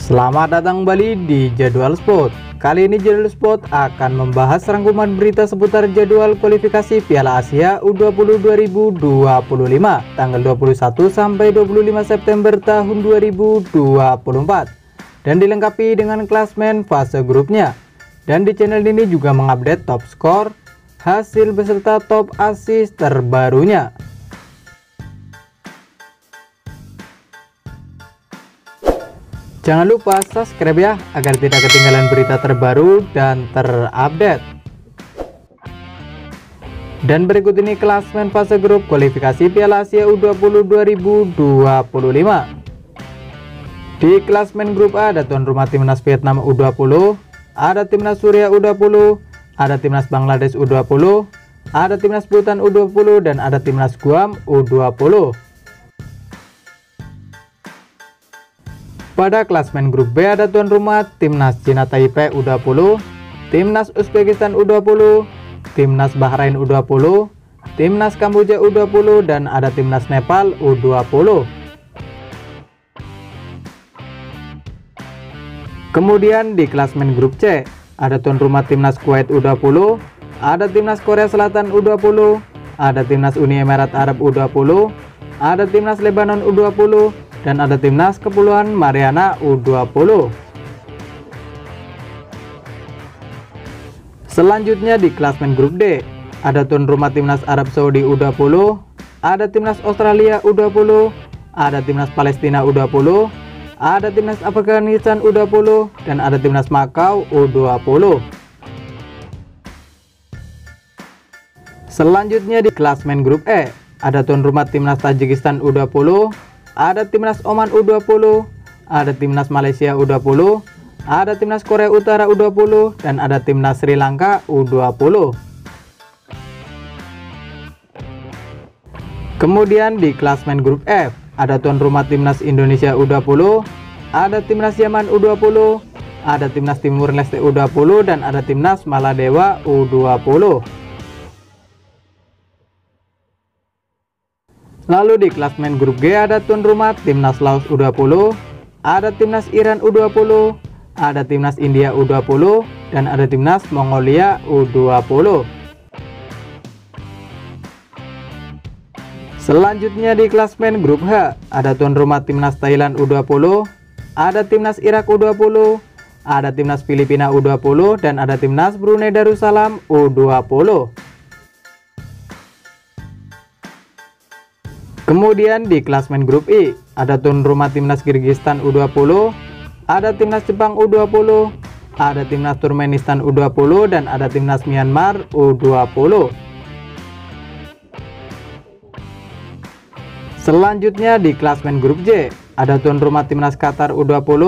Selamat datang kembali di Jadwal Sport. Kali ini Jadwal Sport akan membahas rangkuman berita seputar jadwal kualifikasi Piala Asia U20 2025 tanggal 21 sampai 25 September tahun 2024 dan dilengkapi dengan klasmen fase grupnya. Dan di channel ini juga mengupdate top skor, hasil beserta top assist terbarunya. Jangan lupa subscribe ya, agar tidak ketinggalan berita terbaru dan terupdate. Dan berikut ini klasmen fase grup kualifikasi Piala Asia U20 2025. Di klasmen grup A ada tuan rumah timnas Vietnam U20, ada timnas Suriah U20, ada timnas Bangladesh U20, ada timnas Bhutan U20, dan ada timnas Guam U20. Pada klasmen grup B ada tuan rumah timnas Cina Taipei U20, timnas Uzbekistan U20, timnas Bahrain U20, timnas Kamboja U20, dan ada timnas Nepal U20. Kemudian di klasmen grup C ada tuan rumah timnas Kuwait U20, ada timnas Korea Selatan U20, ada timnas Uni Emirat Arab U20, ada timnas Lebanon U20, dan ada timnas Kepulauan Mariana U20. Selanjutnya di klasmen grup D ada tuan rumah timnas Arab Saudi U20, ada timnas Australia U20, ada timnas Palestina U20, ada timnas Afghanistan U20, dan ada timnas Makau U20. Selanjutnya di klasmen grup E ada tuan rumah timnas Tajikistan U20, ada timnas Oman U20, ada timnas Malaysia U20, ada timnas Korea Utara U20, dan ada timnas Sri Lanka U20. Kemudian di klasmen grup F ada tuan rumah timnas Indonesia U20, ada timnas Yaman U20, ada timnas Timur Leste U20, dan ada timnas Maladewa U20. Lalu di klasmen grup G ada tuan rumah timnas Laos U20, ada timnas Iran U20, ada timnas India U20, dan ada timnas Mongolia U20. Selanjutnya di klasmen grup H ada tuan rumah timnas Thailand U20, ada timnas Irak U20, ada timnas Filipina U20, dan ada timnas Brunei Darussalam U20. Kemudian di klasmen grup I ada tuan rumah timnas Kirgistan U20, ada timnas Jepang U20, ada timnas Turkmenistan U20, dan ada timnas Myanmar U20. Selanjutnya di klasmen grup J ada tuan rumah timnas Qatar U20,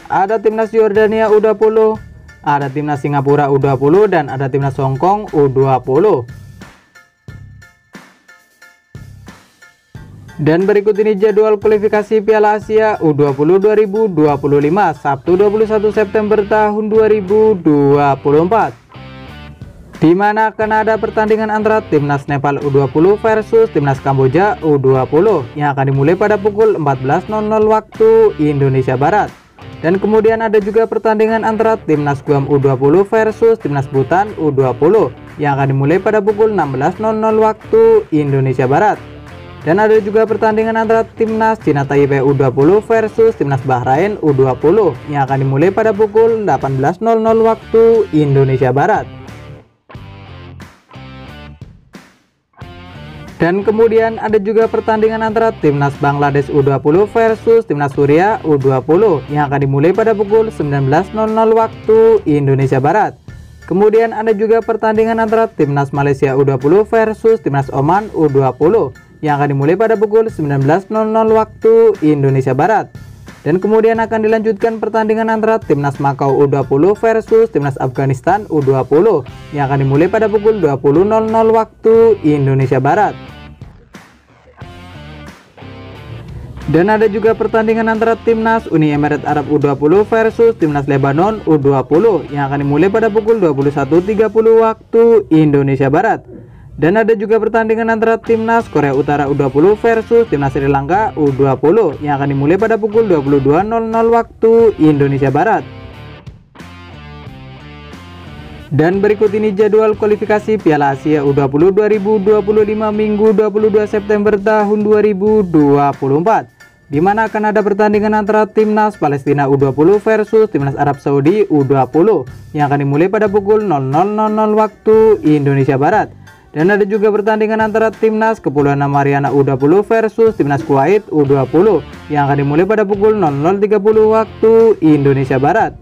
ada timnas Yordania U20, ada timnas Singapura U20, dan ada timnas Hong Kong U20. Dan berikut ini jadwal kualifikasi Piala Asia U20 2025 Sabtu 21 September tahun 2024, di mana akan ada pertandingan antara timnas Nepal U20 versus timnas Kamboja U20 yang akan dimulai pada pukul 14.00 waktu Indonesia Barat. Dan kemudian ada juga pertandingan antara timnas Guam U20 versus timnas Bhutan U20 yang akan dimulai pada pukul 16.00 waktu Indonesia Barat. Dan ada juga pertandingan antara timnas Cina Taipei U20 versus timnas Bahrain U20 yang akan dimulai pada pukul 18.00 waktu Indonesia Barat. Dan kemudian ada juga pertandingan antara timnas Bangladesh U20 versus timnas Suriah U20 yang akan dimulai pada pukul 19.00 waktu Indonesia Barat. Kemudian ada juga pertandingan antara timnas Malaysia U20 versus timnas Oman U20 yang akan dimulai pada pukul 19.00 waktu Indonesia Barat. Dan kemudian akan dilanjutkan pertandingan antara timnas Makau U20 versus timnas Afghanistan U20 yang akan dimulai pada pukul 20.00 waktu Indonesia Barat. Dan ada juga pertandingan antara timnas Uni Emirat Arab U20 versus timnas Lebanon U20 yang akan dimulai pada pukul 21.30 waktu Indonesia Barat. Dan ada juga pertandingan antara timnas Korea Utara U20 versus timnas Sri Lanka U20 yang akan dimulai pada pukul 22.00 waktu Indonesia Barat. Dan berikut ini jadwal kualifikasi Piala Asia U20 2025 Minggu 22 September tahun 2024, di mana akan ada pertandingan antara timnas Palestina U20 versus timnas Arab Saudi U20 yang akan dimulai pada pukul 00.00 waktu Indonesia Barat. Dan ada juga pertandingan antara timnas Kepulauan Mariana U20 versus timnas Kuwait U20 yang akan dimulai pada pukul 00.30 waktu Indonesia Barat.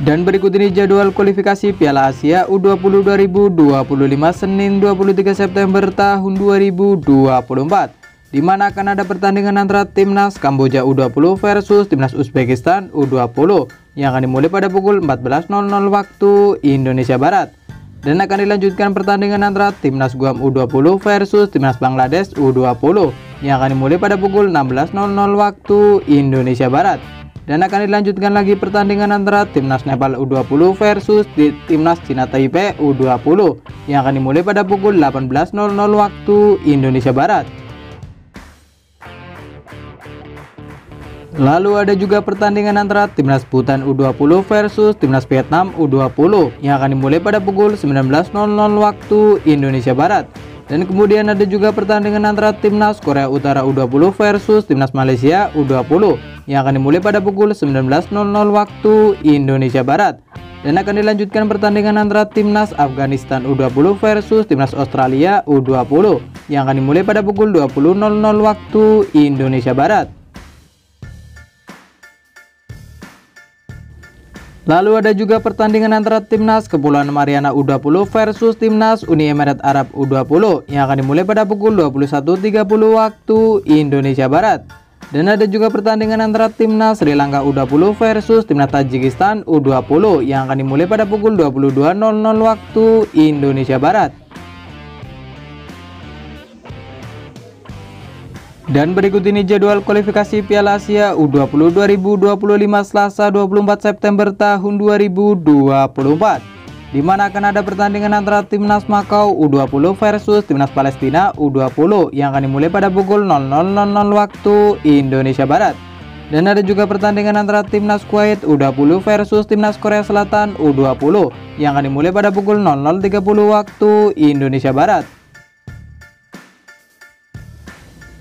Dan berikut ini jadwal kualifikasi Piala Asia U20 2025 Senin 23 September tahun 2024, di mana akan ada pertandingan antara timnas Kamboja U20 versus timnas Uzbekistan U20 yang akan dimulai pada pukul 14.00 waktu Indonesia Barat. Dan akan dilanjutkan pertandingan antara timnas Guam U20 versus timnas Bangladesh U20 yang akan dimulai pada pukul 16.00 waktu Indonesia Barat. Dan akan dilanjutkan lagi pertandingan antara timnas Nepal U20 versus timnas Cina Taipei U20 yang akan dimulai pada pukul 18.00 waktu Indonesia Barat. Lalu ada juga pertandingan antara timnas Bhutan U20 versus timnas Vietnam U20 yang akan dimulai pada pukul 19.00 waktu Indonesia Barat. Dan kemudian ada juga pertandingan antara timnas Korea Utara U20 versus timnas Malaysia U20 yang akan dimulai pada pukul 19.00 waktu Indonesia Barat. Dan akan dilanjutkan pertandingan antara timnas Afghanistan U20 versus timnas Australia U20 yang akan dimulai pada pukul 20.00 waktu Indonesia Barat. Lalu ada juga pertandingan antara timnas Kepulauan Mariana U20 versus timnas Uni Emirat Arab U20 yang akan dimulai pada pukul 21.30 waktu Indonesia Barat. Dan ada juga pertandingan antara timnas Sri Lanka U20 versus timnas Tajikistan U20 yang akan dimulai pada pukul 22.00 waktu Indonesia Barat. Dan berikut ini jadwal kualifikasi Piala Asia U20 2025 Selasa 24 September tahun 2024, di mana akan ada pertandingan antara timnas Makau U20 versus timnas Palestina U20 yang akan dimulai pada pukul 00.00 waktu Indonesia Barat. Dan ada juga pertandingan antara timnas Kuwait U20 versus timnas Korea Selatan U20 yang akan dimulai pada pukul 00.30 waktu Indonesia Barat.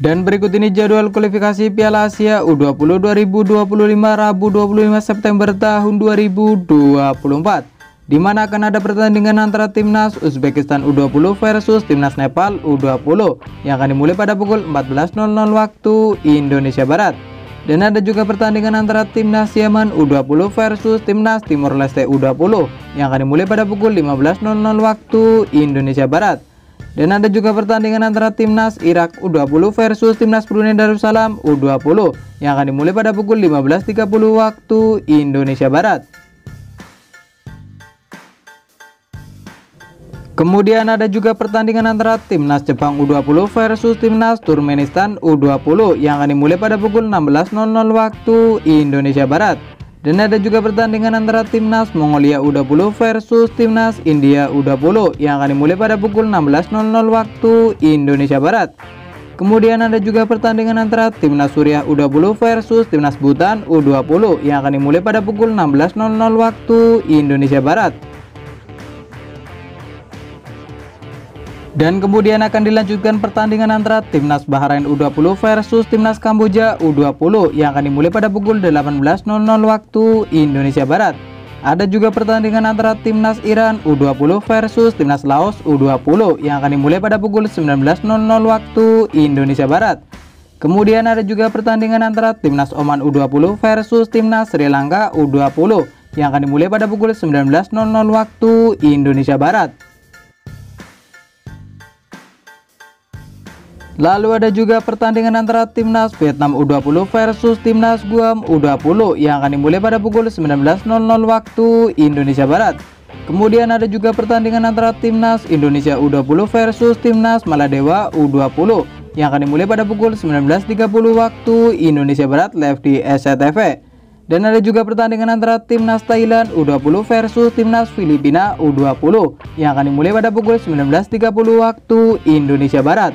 Dan berikut ini jadwal kualifikasi Piala Asia U20 2025 Rabu 25 September tahun 2024, di mana akan ada pertandingan antara timnas Uzbekistan U20 versus timnas Nepal U20 yang akan dimulai pada pukul 14.00 waktu Indonesia Barat. Dan ada juga pertandingan antara timnas Yaman U20 versus timnas Timor Leste U20 yang akan dimulai pada pukul 15.00 waktu Indonesia Barat. Dan ada juga pertandingan antara timnas Irak U20 versus timnas Brunei Darussalam U20 yang akan dimulai pada pukul 15.30 waktu Indonesia Barat. Kemudian ada juga pertandingan antara timnas Jepang U20 versus timnas Turkmenistan U20 yang akan dimulai pada pukul 16.00 waktu Indonesia Barat. Dan ada juga pertandingan antara timnas Mongolia U20 versus timnas India U20 yang akan dimulai pada pukul 16.00 waktu Indonesia Barat. Kemudian ada juga pertandingan antara timnas Suriah U20 versus timnas Bhutan U20 yang akan dimulai pada pukul 16.00 waktu Indonesia Barat. Dan kemudian akan dilanjutkan pertandingan antara timnas Bahrain U20 versus timnas Kamboja U20 yang akan dimulai pada pukul 18.00 waktu Indonesia Barat. Ada juga pertandingan antara timnas Iran U20 versus timnas Laos U20 yang akan dimulai pada pukul 19.00 waktu Indonesia Barat. Kemudian ada juga pertandingan antara timnas Oman U20 versus timnas Sri Lanka U20 yang akan dimulai pada pukul 19.00 waktu Indonesia Barat. Lalu ada juga pertandingan antara timnas Vietnam U20 versus timnas Guam U20 yang akan dimulai pada pukul 19.00 waktu Indonesia Barat. Kemudian ada juga pertandingan antara timnas Indonesia U20 versus timnas Maladewa U20 yang akan dimulai pada pukul 19.30 waktu Indonesia Barat live di SCTV. Dan ada juga pertandingan antara timnas Thailand U20 versus timnas Filipina U20 yang akan dimulai pada pukul 19.30 waktu Indonesia Barat.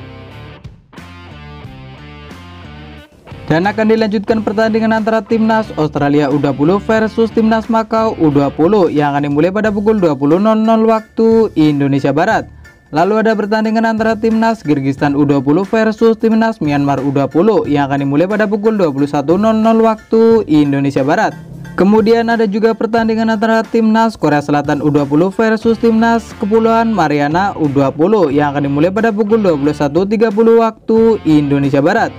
Dan akan dilanjutkan pertandingan antara timnas Australia U20 versus timnas Makau U20 yang akan dimulai pada pukul 20.00 waktu Indonesia Barat. Lalu ada pertandingan antara timnas Kyrgyzstan U20 versus timnas Myanmar U20 yang akan dimulai pada pukul 21.00 waktu Indonesia Barat. Kemudian ada juga pertandingan antara timnas Korea Selatan U20 versus timnas Kepulauan Mariana U20 yang akan dimulai pada pukul 21.30 waktu Indonesia Barat.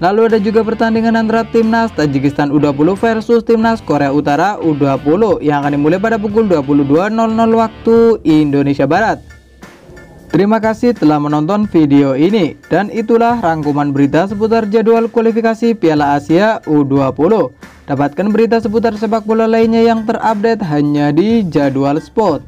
Lalu ada juga pertandingan antara timnas Tajikistan U20 versus timnas Korea Utara U20 yang akan dimulai pada pukul 22.00 waktu Indonesia Barat. Terima kasih telah menonton video ini, dan itulah rangkuman berita seputar jadwal kualifikasi Piala Asia U20. Dapatkan berita seputar sepak bola lainnya yang terupdate hanya di Jadwal Sport.